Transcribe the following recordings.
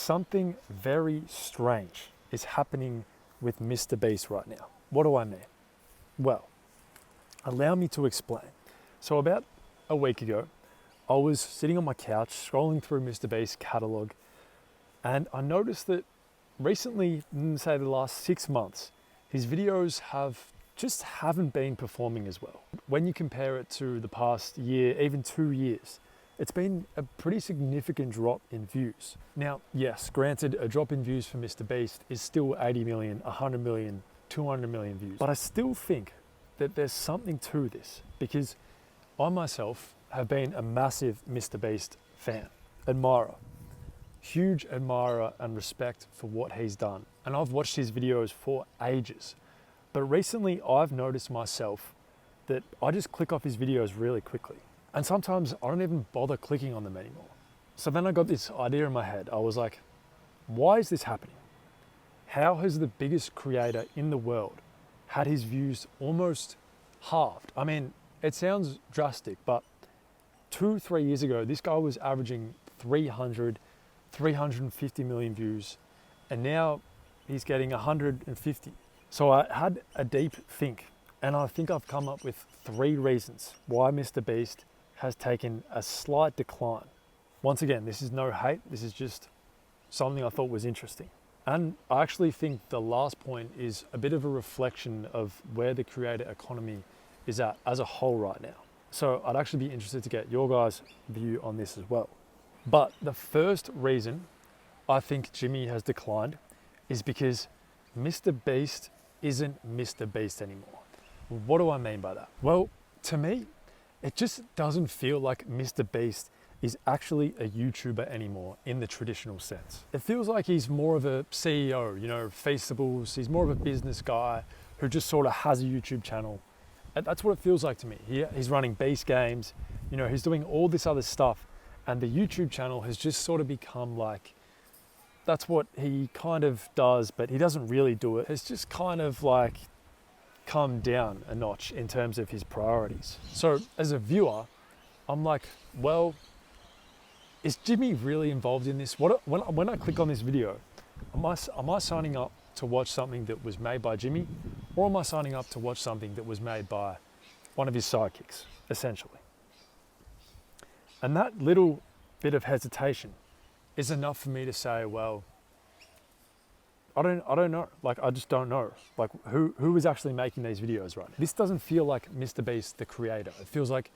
something very strange is happening with MrBeast right now. What do I mean? Well, allow me to explain. So about a week ago, I was sitting on my couch scrolling through MrBeast's catalog, and I noticed that recently, say the last 6 months, his videos haven't been performing as well. When you compare it to the past year, even 2 years, it's been a pretty significant drop in views. Now, yes, granted, a drop in views for MrBeast is still 80 million, 100 million, 200 million views. But I still think that there's something to this, because I myself have been a massive MrBeast fan, admirer, huge admirer and respect for what he's done. And I've watched his videos for ages. But recently I've noticed myself that I just click off his videos really quickly. And sometimes I don't even bother clicking on them anymore. So then I got this idea in my head. I was like, why is this happening? How has the biggest creator in the world had his views almost halved? I mean, it sounds drastic, but 2-3 years ago, this guy was averaging 350 million views, and now he's getting 150. So I had a deep think, and I think I've come up with 3 reasons why MrBeast has taken a slight decline. Once again, this is no hate, this is just something I thought was interesting. And I actually think the last point is a bit of a reflection of where the creator economy is at as a whole right now. So I'd actually be interested to get your guys' view on this as well. But the first reason I think Jimmy has declined is because MrBeast isn't MrBeast anymore. What do I mean by that? Well, to me, it just doesn't feel like MrBeast is actually a YouTuber anymore in the traditional sense. It feels like he's more of a CEO, Feastables. He's more of a business guy who just sort of has a YouTube channel. And that's what it feels like to me. He's running Beast Games, he's doing all this other stuff. And the YouTube channel has just sort of become like, that's what he kind of does, but he doesn't really do it. It's just kind of like come down a notch in terms of his priorities. So as a viewer, I'm like, well, is Jimmy really involved in this? When I click on this video, am I signing up to watch something that was made by Jimmy, or am I signing up to watch something that was made by one of his sidekicks, essentially? And that little bit of hesitation is enough for me to say, well, I don't know. I just don't know. Who is actually making these videos right now? This doesn't feel like MrBeast, the creator. It feels like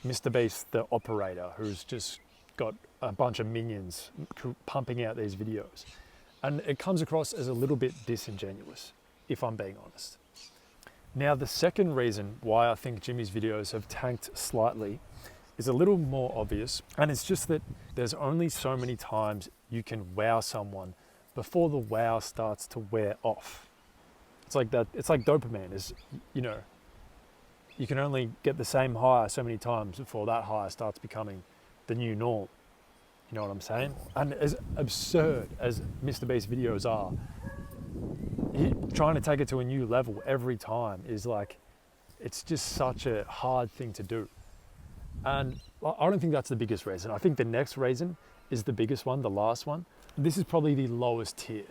MrBeast, the operator, who's just got a bunch of minions pumping out these videos. And it comes across as a little bit disingenuous, if I'm being honest. Now, the second reason why I think Jimmy's videos have tanked slightly is a little more obvious, and it's just that there's only so many times you can wow someone before the wow starts to wear off. It's like that. It's like dopamine is, you can only get the same high so many times before that high starts becoming the new norm. You know what I'm saying? And as absurd as MrBeast videos are, trying to take it to a new level every time is like, it's just such a hard thing to do. And I don't think that's the biggest reason. I think the next reason is the biggest one, the last one. This is probably the lowest tier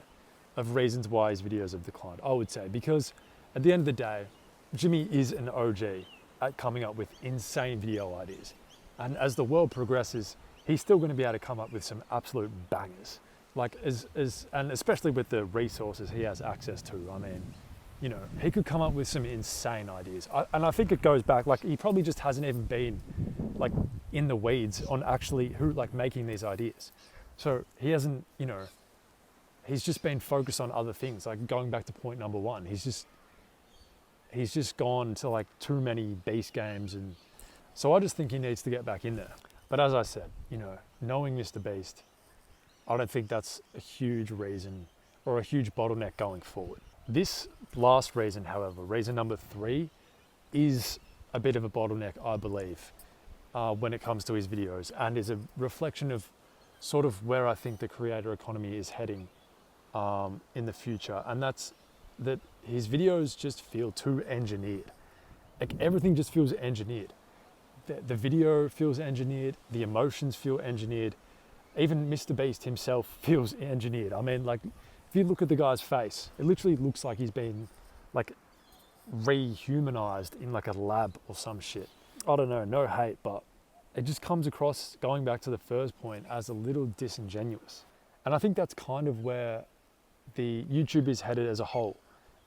of reasons why his videos have declined, I would say, because at the end of the day, Jimmy is an OG at coming up with insane video ideas. And as the world progresses, he's still going to be able to come up with some absolute bangers. And especially with the resources he has access to. I mean, he could come up with some insane ideas. And I think it goes back, he probably just hasn't even been in the weeds on actually making these ideas. So he hasn't, he's just been focused on other things. Going back to point number 1, he's just gone to too many Beast Games. And so I just think he needs to get back in there. But as I said, knowing MrBeast, I don't think that's a huge reason or a huge bottleneck going forward. This last reason, however, reason number 3, is a bit of a bottleneck, I believe, when it comes to his videos, and is a reflection of sort of where I think the creator economy is heading in the future. And that's that his videos just feel too engineered. Everything just feels engineered. The video feels engineered, the emotions feel engineered, even Mr. Beast himself feels engineered. I mean, like, if you look at the guy's face, it literally looks like he's been like rehumanized in like a lab or some shit. I don't know, no hate, but it just comes across, going back to the first point, as a little disingenuous. And I think that's kind of where the YouTube is headed as a whole,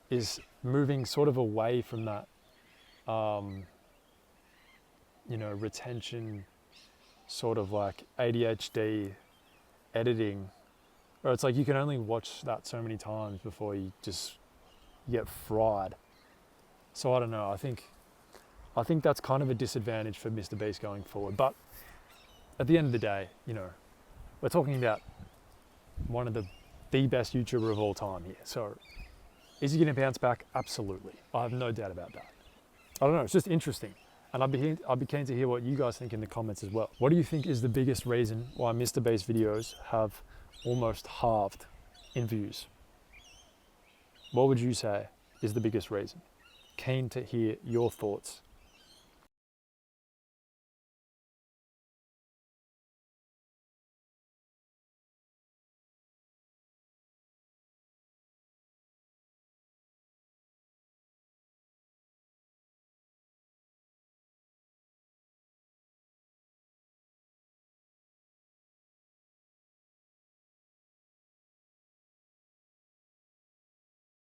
is moving sort of away from that, you know, retention, sort of like ADHD editing, where it's like you can only watch that so many times before you just get fried. So I don't know, I think that's kind of a disadvantage for Mr. Beast going forward. But at the end of the day, you know, we're talking about one of the best YouTuber of all time here. So is he going to bounce back? Absolutely. I have no doubt about that. I don't know, it's just interesting. And I'd be keen to hear what you guys think in the comments as well. What do you think is the biggest reason why Mr. Beast videos have almost halved in views? What would you say is the biggest reason? Keen to hear your thoughts